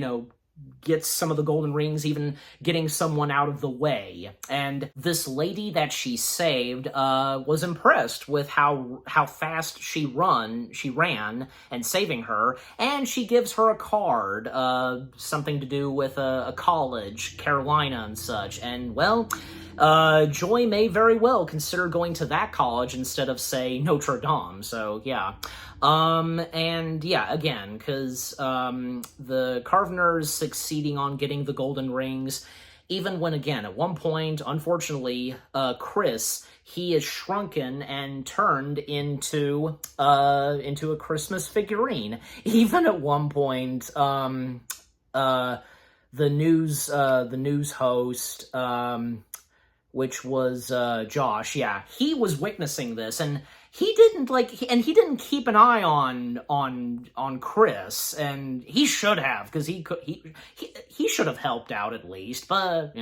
gets some of the golden rings, even getting someone out of the way. And this lady that she saved was impressed with how fast she ran and saving her, and she gives her a card, something to do with a college, Carolina and such. And, well, Joy may very well consider going to that college instead of, say, Notre Dame. So, again, because the Carveners succeeding on getting the golden rings, even when, again, at one point, unfortunately, Chris, he is shrunken and turned into a Christmas figurine. Even at one point, the news host, which was Josh, he was witnessing this, and he didn't keep an eye on Chris, and he should have, because he should have helped out at least, but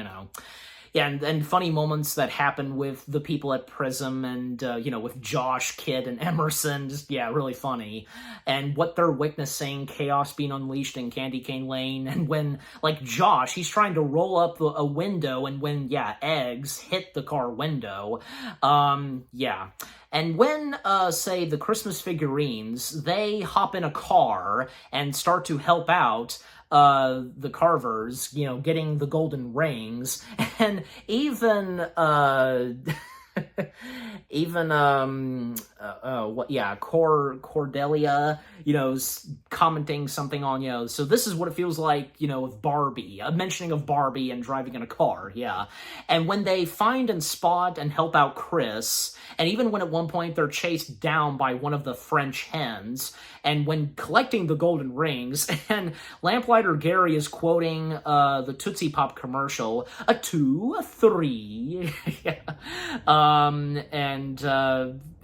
and funny moments that happen with the people at Prism and with Josh, Kid, and Emerson, just really funny, and what they're witnessing, chaos being unleashed in Candy Cane Lane, and when Josh, he's trying to roll up a window, and when eggs hit the car window, And when, say, the Christmas figurines, they hop in a car and start to help out the Carvers, getting the golden rings, and even, Cordelia, commenting something on, so this is what it feels like, with Barbie, a mentioning of Barbie and driving in a car, And when they find and spot and help out Chris, and even when at one point they're chased down by one of the French hens, and when collecting the golden rings, and Lamplighter Gary is quoting the Tootsie Pop commercial, a 2, a 3,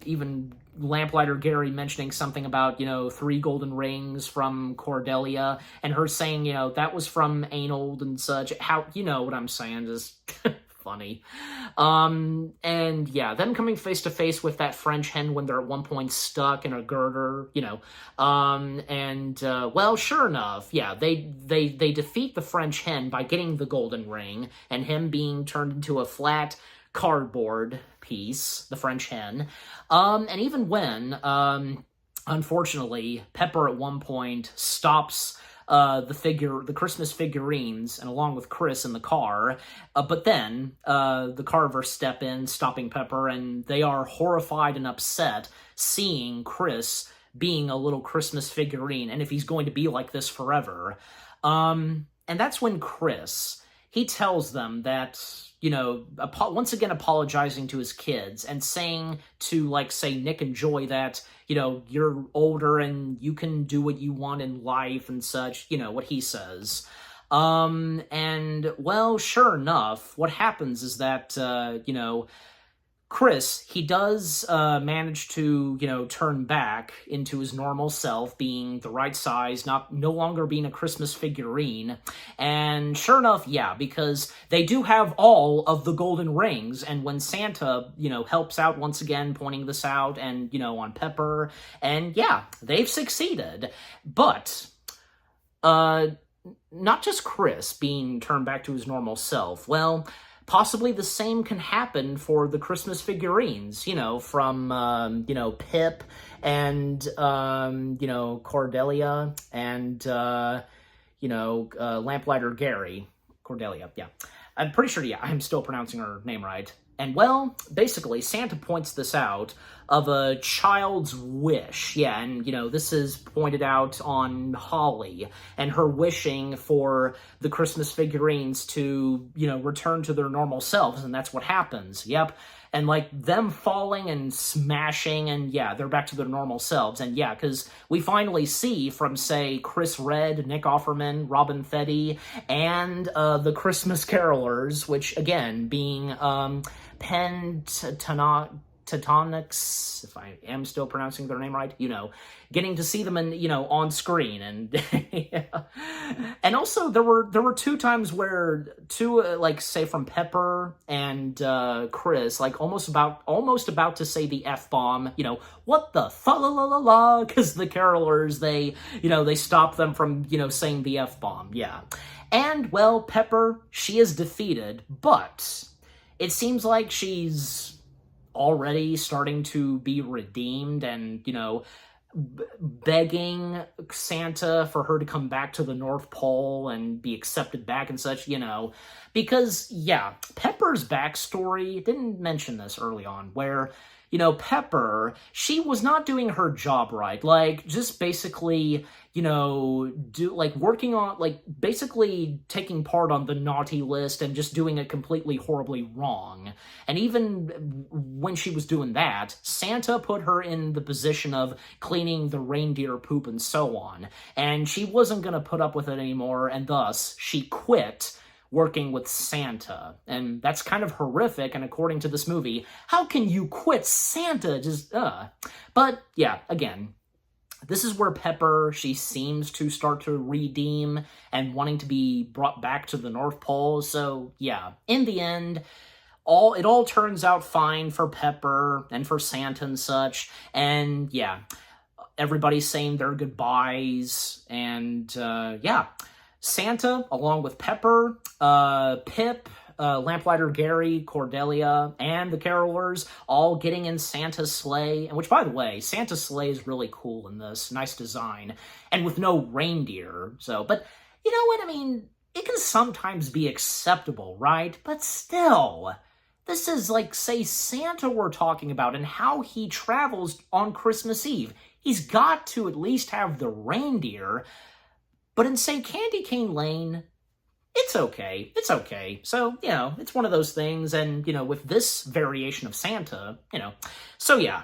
even Lamplighter Gary mentioning something about, 3 golden rings from Cordelia, and her saying, that was from Anald and such. How, what I'm saying, just funny. And yeah, them coming face to face with that French hen when they're at one point stuck in a girder, well, sure enough, yeah, they defeat the French hen by getting the golden ring and him being turned into a flat cardboard piece, the French hen. And even when, unfortunately, Pepper at one point stops the Christmas figurines, and along with Chris in the car, but then the Carvers step in, stopping Pepper, and they are horrified and upset seeing Chris being a little Christmas figurine, and if he's going to be like this forever. And that's when Chris, he tells them that, once again apologizing to his kids and saying to, say, Nick and Joy that, you're older and you can do what you want in life and such, what he says. And, well, sure enough, what happens is that, Chris, he does manage to, turn back into his normal self, being the right size, no longer being a Christmas figurine. And sure enough, yeah, because they do have all of the golden rings, and when Santa, helps out once again, pointing this out, and, on Pepper, and yeah, they've succeeded. But, not just Chris being turned back to his normal self, well, possibly the same can happen for the Christmas figurines, from, Pip and, Cordelia and, Lamplighter Gary. Cordelia, yeah. I'm pretty sure, yeah, I'm still pronouncing her name right. And, well, basically, Santa points this out of a child's wish. Yeah, and, this is pointed out on Holly and her wishing for the Christmas figurines to, return to their normal selves, and that's what happens. Yep. And, them falling and smashing, and, yeah, they're back to their normal selves. And, yeah, because we finally see from, say, Chris Redd, Nick Offerman, Robin Thede, and the Christmas Carolers, which, again, being Pentatonix, if I am still pronouncing their name right, getting to see them in, on screen, and yeah. And also there were two times where say from Pepper and Chris, almost about to say the F-bomb, what the fa-la-la-la-la, because the Carolers, they stop them from, saying the F-bomb, yeah. And, well, Pepper, she is defeated, but it seems like she's already starting to be redeemed and, begging Santa for her to come back to the North Pole and be accepted back and such, because, yeah, Pepper's backstory, didn't mention this early on, where, Pepper, she was not doing her job right, just basically, working on, basically taking part on the naughty list and just doing it completely horribly wrong. And even when she was doing that, Santa put her in the position of cleaning the reindeer poop and so on. And she wasn't going to put up with it anymore, and thus she quit working with Santa. And that's kind of horrific, and according to this movie, how can you quit Santa? But, yeah, again, this is where Pepper, she seems to start to redeem and wanting to be brought back to the North Pole. So, yeah, in the end, it all turns out fine for Pepper and for Santa and such. And, yeah, everybody's saying their goodbyes. And, yeah, Santa, along with Pepper, Pip, Lamplighter Gary, Cordelia, and the Carolers all getting in Santa's sleigh, and which, by the way, Santa's sleigh is really cool in this, nice design, and with no reindeer, but you know what, I mean, it can sometimes be acceptable, right? But still, this is say, Santa we're talking about, and how he travels on Christmas Eve. He's got to at least have the reindeer. But in, say, Candy Cane Lane, it's okay. It's okay. So, it's one of those things. And, with this variation of Santa, So, yeah,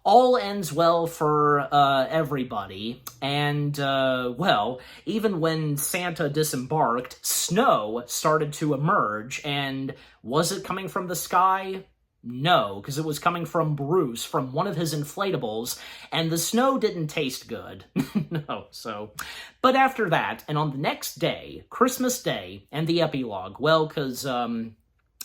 all ends well for everybody. And, well, even when Santa disembarked, snow started to emerge. And was it coming from the sky? No, because it was coming from Bruce, from one of his inflatables, and the snow didn't taste good. No, so. But after that, and on the next day, Christmas Day, and the epilogue, well, because,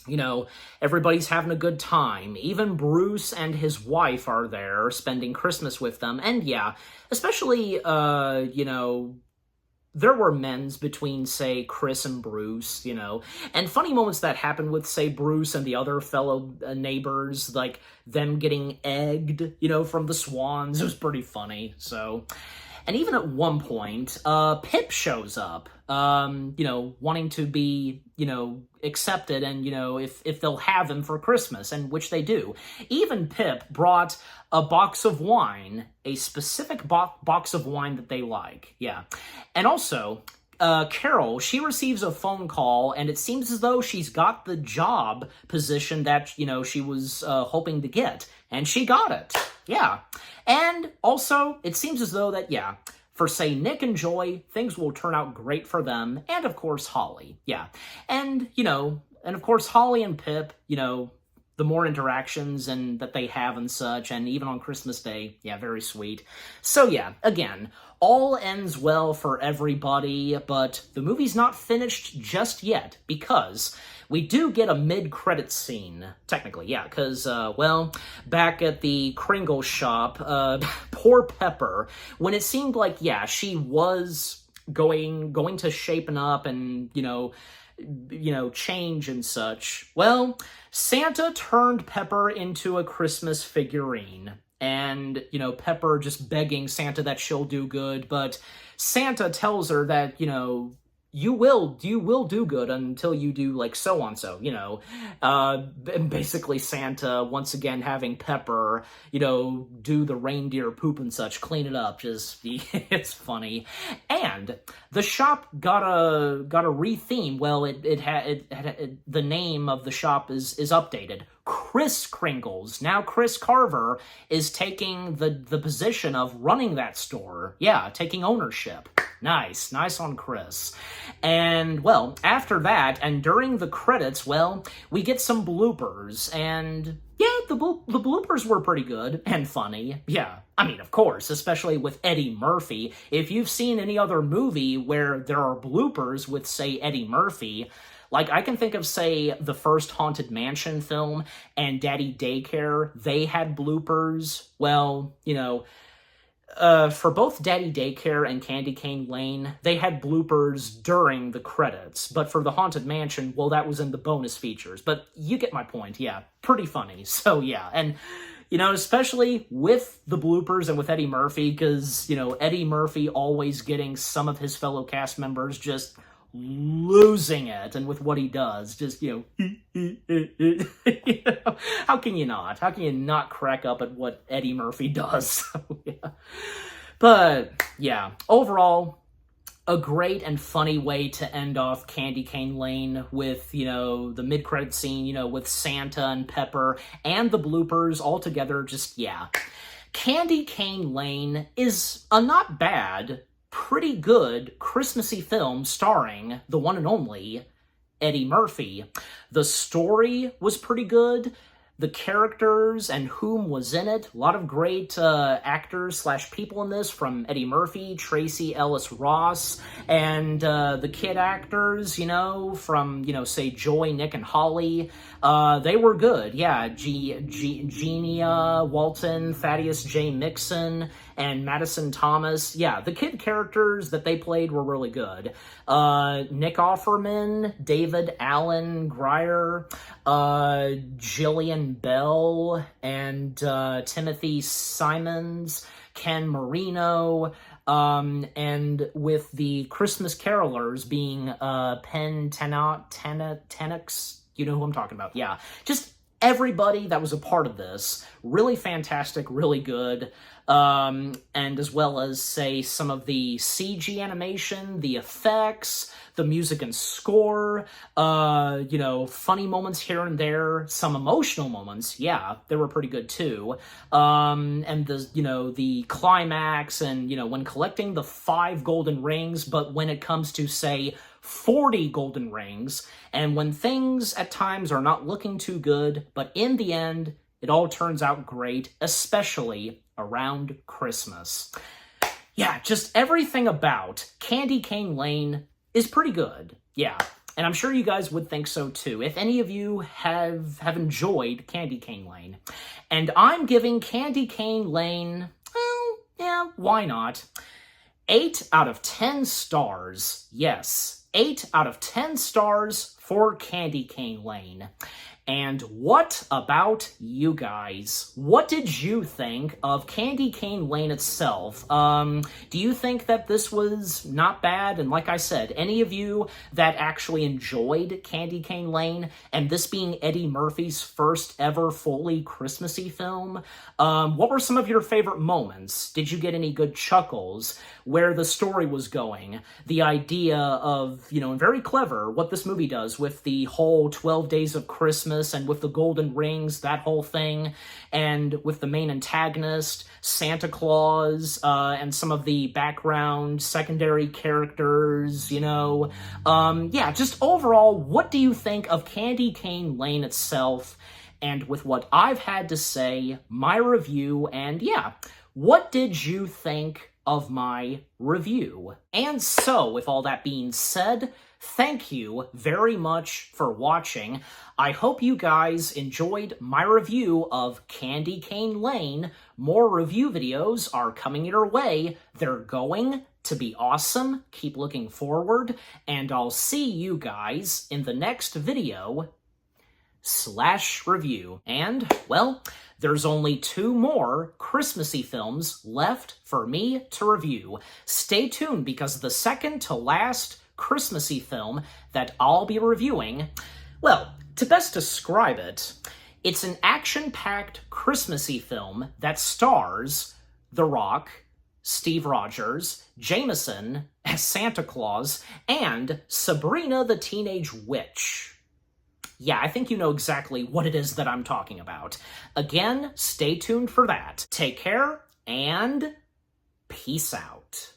You know, everybody's having a good time. Even Bruce and his wife are there spending Christmas with them. And yeah, especially, you know, there were men's between, say, Chris and Bruce, you know, and funny moments that happened with, say, Bruce and the other fellow neighbors, like them getting egged, you know, from the swans. It was pretty funny, so... And even at one point, Pip shows up, you know, wanting to be, you know, accepted and, you know, if they'll have him for Christmas, and which they do. Even Pip brought a box of wine, a specific box of wine that they like, yeah. And also, Carol, she receives a phone call, and it seems as though she's got the job position that, you know, she was hoping to get. And she got it. Yeah. And also, it seems as though that, yeah, for, say, Nick and Joy, things will turn out great for them. And, of course, Holly. Yeah. And, you know, and, of course, Holly and Pip, you know, the more interactions and that they have and such, and even on Christmas Day, yeah, very sweet. So, yeah, again, all ends well for everybody, but the movie's not finished just yet, because we do get a mid-credits scene, technically, yeah, because, well, back at the Kringle shop, poor Pepper, when it seemed like, yeah, she was going to shapen up and, you know, change and such, well, Santa turned Pepper into a Christmas figurine. And, you know, Pepper just begging Santa that she'll do good, but Santa tells her that, you know, you will do good until you do, like, so-and-so, you know. And basically Santa, once again, having Pepper, you know, do the reindeer poop and such, clean it up, just, it's funny. And the shop got a re-theme. Well, it had the name of the shop is updated. Kris Kringles. Now Chris Carver is taking the position of running that store. Yeah, taking ownership. Nice on Chris. And, well, after that, and during the credits, well, we get some bloopers, and, yeah, the bloopers were pretty good and funny. Yeah, I mean, of course, especially with Eddie Murphy. If you've seen any other movie where there are bloopers with, say, Eddie Murphy, like, I can think of, say, the first Haunted Mansion film and Daddy Daycare, they had bloopers. Well, you know, for both Daddy Daycare and Candy Cane Lane, they had bloopers during the credits. But for the Haunted Mansion, well, that was in the bonus features. But you get my point, yeah. Pretty funny. So, yeah. And, you know, especially with the bloopers and with Eddie Murphy, because, you know, Eddie Murphy always getting some of his fellow cast members just losing it, and with what he does, just, you know, you know, how can you not crack up at what Eddie Murphy does? So, yeah. But, yeah, overall, a great and funny way to end off Candy Cane Lane with, you know, the mid-credit scene, you know, with Santa and Pepper, and the bloopers all together, just, yeah. Candy Cane Lane is a not bad, pretty good Christmassy film starring the one and only Eddie Murphy. The story was pretty good. The characters and whom was in it. A lot of great actors / people in this, from Eddie Murphy, Tracy Ellis Ross, and the kid actors, you know, from, you know, say, Joy, Nick, and Holly. They were good, yeah. Genia Walton, Thaddeus J. Mixon, and Madison Thomas. Yeah, the kid characters that they played were really good. Nick Offerman, David Allen Greer, Jillian Bell, and Timothy Simons, Ken Marino, and with the Christmas carolers being Penn Tenix. You know who I'm talking about. Yeah, just everybody that was a part of this. Really fantastic, really good. And as well as, say, some of the CG animation, the effects, the music and score, you know, funny moments here and there, some emotional moments, yeah, they were pretty good too. And the, you know, the climax, and, you know, when collecting the 5 golden rings, but when it comes to, say, 40 golden rings, and when things at times are not looking too good, but in the end, it all turns out great, especially around Christmas. Yeah, just everything about Candy Cane Lane is pretty good. Yeah. And I'm sure you guys would think so too, if any of you have enjoyed Candy Cane Lane. And I'm giving Candy Cane Lane, well, yeah, why not? 8 out of 10 stars. Yes, 8 out of 10 stars for Candy Cane Lane. And what about you guys? What did you think of Candy Cane Lane itself? Do you think that this was not bad? And like I said, any of you that actually enjoyed Candy Cane Lane, and this being Eddie Murphy's first ever fully Christmassy film, what were some of your favorite moments? Did you get any good chuckles? Where the story was going? The idea of, and very clever, what this movie does with the whole 12 Days of Christmas and with the golden rings, that whole thing, and with the main antagonist, Santa Claus, and some of the background secondary characters, yeah, just overall, what do you think of Candy Cane Lane itself? And with what I've had to say, my review, and yeah, what did you think of my review? And so, with all that being said, thank you very much for watching. I hope you guys enjoyed my review of Candy Cane Lane. More review videos are coming your way. They're going to be awesome. Keep looking forward, and I'll see you guys in the next video / review. And, well, there's only 2 more Christmassy films left for me to review. Stay tuned, because the second to last Christmassy film that I'll be reviewing, well, to best describe it, it's an action-packed Christmassy film that stars The Rock, Steve Rogers, Jameson as Santa Claus, and Sabrina the Teenage Witch. Yeah, I think you know exactly what it is that I'm talking about. Again, stay tuned for that. Take care, and peace out.